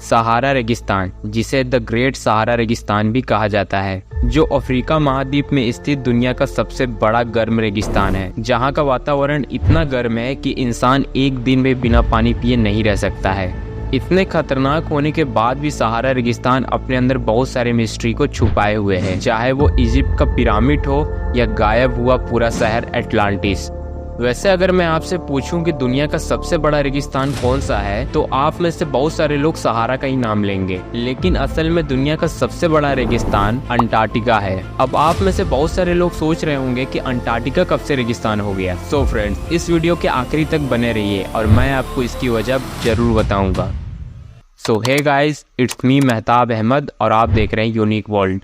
सहारा रेगिस्तान, जिसे the great सहारा रेगिस्तान भी कहा जाता है, जो अफ्रीका महाद्वीप में स्थित दुनिया का सबसे बड़ा गर्म रेगिस्तान है, जहां का वातावरण इतना गर्म है कि इंसान एक दिन में बिना पानी पिए नहीं रह सकता है। इतने खतरनाक होने के बाद भी सहारा रेगिस्तान अपने अंदर बहुत सारे मिस्ट्री को छुपाए हुए है, चाहे वो इजिप्ट का पिरामिड हो या गायब हुआ पूरा शहर एटलांटिस। वैसे अगर मैं आपसे पूछूं कि दुनिया का सबसे बड़ा रेगिस्तान कौन सा है, तो आप में से बहुत सारे लोग सहारा का ही नाम लेंगे, लेकिन असल में दुनिया का सबसे बड़ा रेगिस्तान अंटार्कटिका है। अब आप में से बहुत सारे लोग सोच रहे होंगे कि अंटार्कटिका कब से रेगिस्तान हो गया। सो फ्रेंड्स, इस वीडियो के आखिरी तक बने रहिए और मैं आपको इसकी वजह जरूर बताऊंगा। So hey guys, it's me Mehtab Ahmed और आप देख रहे हैं Unique World.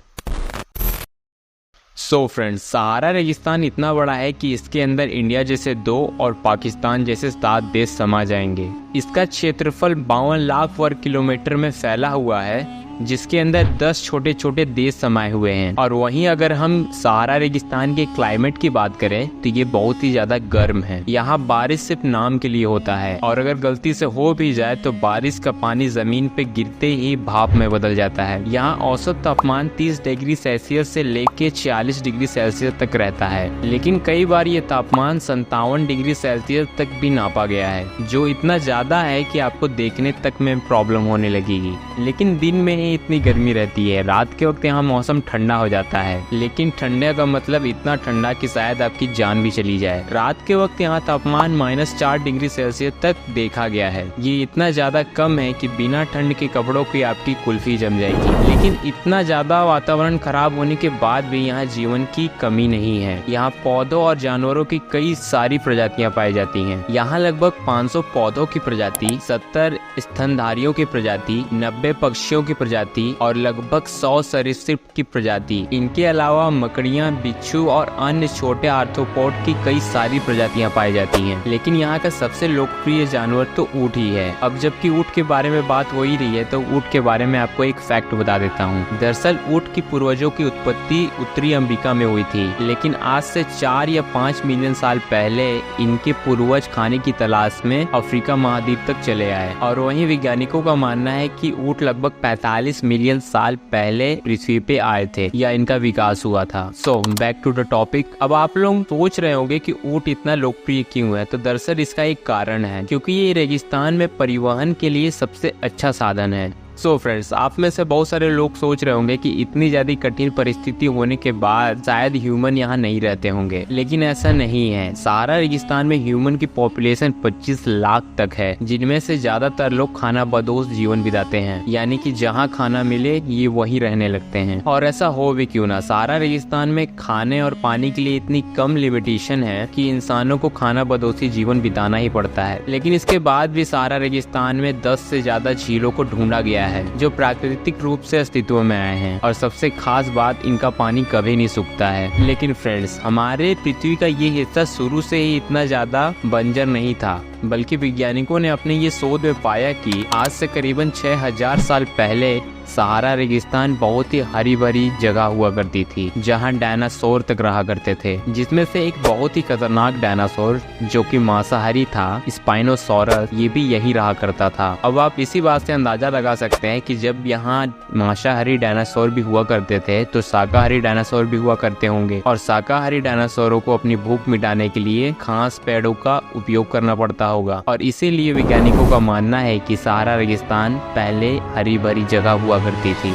So friends, Sahara रेगिस्तान इतना बड़ा है कि इसके अंदर इंडिया जैसे 2 और पाकिस्तान जैसे 7 देश समा जाएंगे। इसका क्षेत्रफल 52 लाख वर्ग किलोमीटर में फैला हुआ है, जिसके अंदर 10 छोटे छोटे देश समाये हुए हैं। और वहीं अगर हम सहारा रेगिस्तान के क्लाइमेट की बात करें तो ये बहुत ही ज्यादा गर्म है। यहाँ बारिश सिर्फ नाम के लिए होता है, और अगर गलती से हो भी जाए तो बारिश का पानी जमीन पे गिरते ही भाप में बदल जाता है। यहाँ औसत तापमान 30 डिग्री सेल्सियस से लेके 40 डिग्री सेल्सियस तक रहता है, लेकिन कई बार ये तापमान 57 डिग्री सेल्सियस तक भी नापा गया है, जो इतना ज्यादा है कि आपको देखने तक में प्रॉब्लम होने लगेगी। लेकिन दिन में इतनी गर्मी रहती है, रात के वक्त यहाँ मौसम ठंडा हो जाता है, लेकिन ठंडे का मतलब इतना ठंडा कि शायद आपकी जान भी चली जाए। रात के वक्त यहाँ तापमान -4 डिग्री सेल्सियस तक देखा गया है। ये इतना ज्यादा कम है कि बिना ठंड के कपड़ों की आपकी कुल्फी जम जाएगी। लेकिन इतना ज्यादा वातावरण खराब होने के बाद भी यहाँ जीवन की कमी नहीं है। यहाँ पौधों और जानवरों की कई सारी प्रजातियाँ पाई जाती हैं। यहाँ लगभग 500 पौधों की प्रजाति, 70 स्तनधारियों की प्रजाति, 90 पक्षियों की प्रजाति और लगभग 100 सरीसृप की प्रजाति। इनके अलावा मकड़ियाँ, बिच्छू और अन्य छोटे आर्थ्रोपोड की कई सारी प्रजातियां पाई जाती हैं। लेकिन यहाँ का सबसे लोकप्रिय जानवर तो ऊँट ही है। अब जबकि ऊँट के बारे में बात हो ही रही है, तो ऊँट के बारे में आपको एक फैक्ट बता देता हूँ। दरअसल ऊँट की पूर्वजों की उत्पत्ति उत्तरी अमेरिका में हुई थी, लेकिन आज से 4 या 5 मिलियन साल पहले इनके पूर्वज खाने की तलाश में अफ्रीका महाद्वीप तक चले आए। और वहीं वैज्ञानिकों का मानना है कि ऊँट लगभग 45 मिलियन साल पहले पृथ्वी पे आए थे या इनका विकास हुआ था। So back to the topic. अब आप लोग सोच रहे होंगे कि ऊँट इतना लोकप्रिय क्यों है, तो दरअसल इसका एक कारण है, क्योंकि ये रेगिस्तान में परिवहन के लिए सबसे अच्छा साधन है। सो फ्रेंड्स, आप में से बहुत सारे लोग सोच रहे होंगे कि इतनी ज्यादा कठिन परिस्थिति होने के बाद शायद ह्यूमन यहाँ नहीं रहते होंगे, लेकिन ऐसा नहीं है। सहारा रेगिस्तान में ह्यूमन की पॉपुलेशन 25 लाख तक है, जिनमें से ज्यादातर लोग खाना बदोश जीवन बिताते हैं, यानी कि जहाँ खाना मिले ये वहीं रहने लगते हैं। और ऐसा हो भी क्यों ना, सहारा रेगिस्तान में खाने और पानी के लिए इतनी कम लिमिटेशन है कि इंसानों को खाना बदोशी जीवन बिताना ही पड़ता है। लेकिन इसके बाद भी सहारा रेगिस्तान में 10 से ज्यादा झीलों को ढूंढा गया है, जो प्राकृतिक रूप से अस्तित्व में आए हैं। और सबसे खास बात, इनका पानी कभी नहीं सूखता है। लेकिन फ्रेंड्स, हमारे पृथ्वी का ये हिस्सा शुरू से ही इतना ज्यादा बंजर नहीं था, बल्कि वैज्ञानिकों ने अपने ये शोध में पाया कि आज से करीबन 6000 साल पहले सहारा रेगिस्तान बहुत ही हरी भरी जगह हुआ करती थी, जहां डायनासोर तक रहा करते थे, जिसमें से एक बहुत ही खतरनाक डायनासोर जो कि मांसाहारी था, स्पाइनोसॉरस, ये भी यही रहा करता था। अब आप इसी बात से अंदाजा लगा सकते हैं कि जब यहाँ मांसाहारी डायनासोर भी हुआ करते थे, तो शाकाहारी डायनासोर भी हुआ करते होंगे। और शाकाहारी डायनासोरों को अपनी भूख मिटाने के लिए घास पेड़ों का उपयोग करना पड़ता होगा, और इसीलिए वैज्ञानिकों का मानना है कि सहारा रेगिस्तान पहले हरी भरी जगह हुआ करती थी।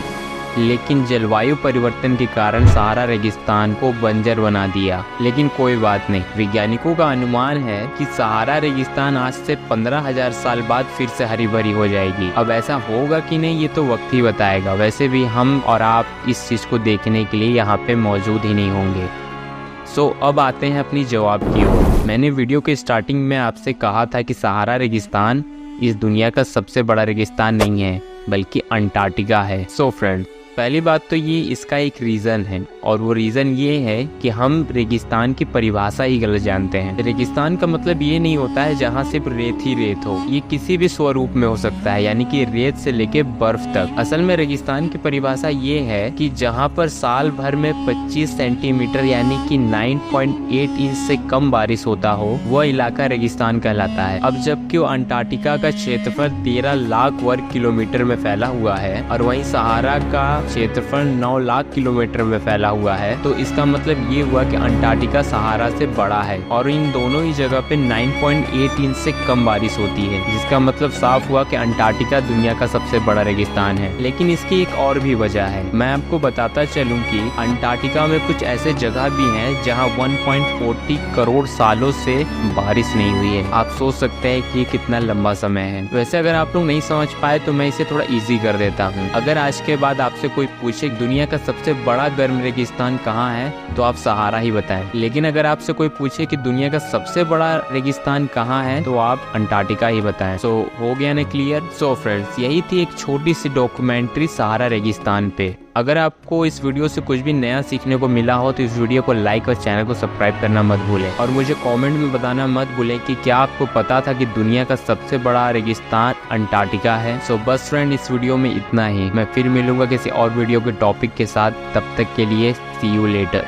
लेकिन जलवायु परिवर्तन के कारण सहारा रेगिस्तान को बंजर बना दिया। लेकिन कोई बात नहीं, वैज्ञानिकों का अनुमान है कि सहारा रेगिस्तान आज से 15,000 साल बाद फिर से हरी भरी हो जाएगी। अब ऐसा होगा कि नहीं, ये तो वक्त ही बताएगा। वैसे भी हम और आप इस चीज को देखने के लिए यहाँ पे मौजूद ही नहीं होंगे। सो अब आते हैं अपनी जवाब की ओर। मैंने वीडियो के स्टार्टिंग में आपसे कहा था कि सहारा रेगिस्तान इस दुनिया का सबसे बड़ा रेगिस्तान नहीं है, बल्कि अंटार्कटिका है। सो फ्रेंड, पहली बात तो ये इसका एक रीज़न है, और वो रीज़न ये है कि हम रेगिस्तान की परिभाषा ही गलत जानते हैं। रेगिस्तान का मतलब ये नहीं होता है जहाँ सिर्फ रेत ही रेत हो, ये किसी भी स्वरूप में हो सकता है, यानी कि रेत से लेके बर्फ तक। असल में रेगिस्तान की परिभाषा ये है कि जहाँ पर साल भर में 25 सेंटीमीटर यानी कि 9.8 इंच से कम बारिश होता हो वह इलाका रेगिस्तान कहलाता है। अब जबकि अंटार्कटिका का क्षेत्रफल 13 लाख वर्ग किलोमीटर में फैला हुआ है और वहीं सहारा का क्षेत्रफल 9 लाख किलोमीटर में फैला हुआ है, तो इसका मतलब ये हुआ कि अंटार्कटिका सहारा से बड़ा है और इन दोनों ही जगह पे 9.8 इंच से कम बारिश होती है, जिसका मतलब साफ हुआ कि अंटार्कटिका दुनिया का सबसे बड़ा रेगिस्तान है। लेकिन इसकी एक और भी वजह है, मैं आपको बताता चलूं कि अंटार्कटिका में कुछ ऐसे जगह भी हैं जहां 1.40 करोड़ सालों से बारिश नहीं हुई है। आप सोच सकते हैं कि कितना लंबा समय है। वैसे अगर आप लोग नहीं समझ पाए तो मैं इसे थोड़ा इजी कर देता हूँ। अगर आज के बाद आपसे कोई पूछे दुनिया का सबसे बड़ा गर्म रेगिस्तान कहाँ है तो आप सहारा ही बताएं, लेकिन अगर आपसे कोई पूछे कि दुनिया का सबसे बड़ा रेगिस्तान कहाँ है तो आप अंटार्कटिका ही बताएं। सो हो गया ना क्लियर। सो फ्रेंड्स, यही थी एक छोटी सी डॉक्यूमेंट्री सहारा रेगिस्तान पे। अगर आपको इस वीडियो से कुछ भी नया सीखने को मिला हो तो इस वीडियो को लाइक और चैनल को सब्सक्राइब करना मत भूलें, और मुझे कमेंट में बताना मत भूलें कि क्या आपको पता था कि दुनिया का सबसे बड़ा रेगिस्तान अंटार्कटिका है। सो बस फ्रेंड, इस वीडियो में इतना ही। मैं फिर मिलूंगा किसी और वीडियो के टॉपिक के साथ, तब तक के लिए सी यू लेटर।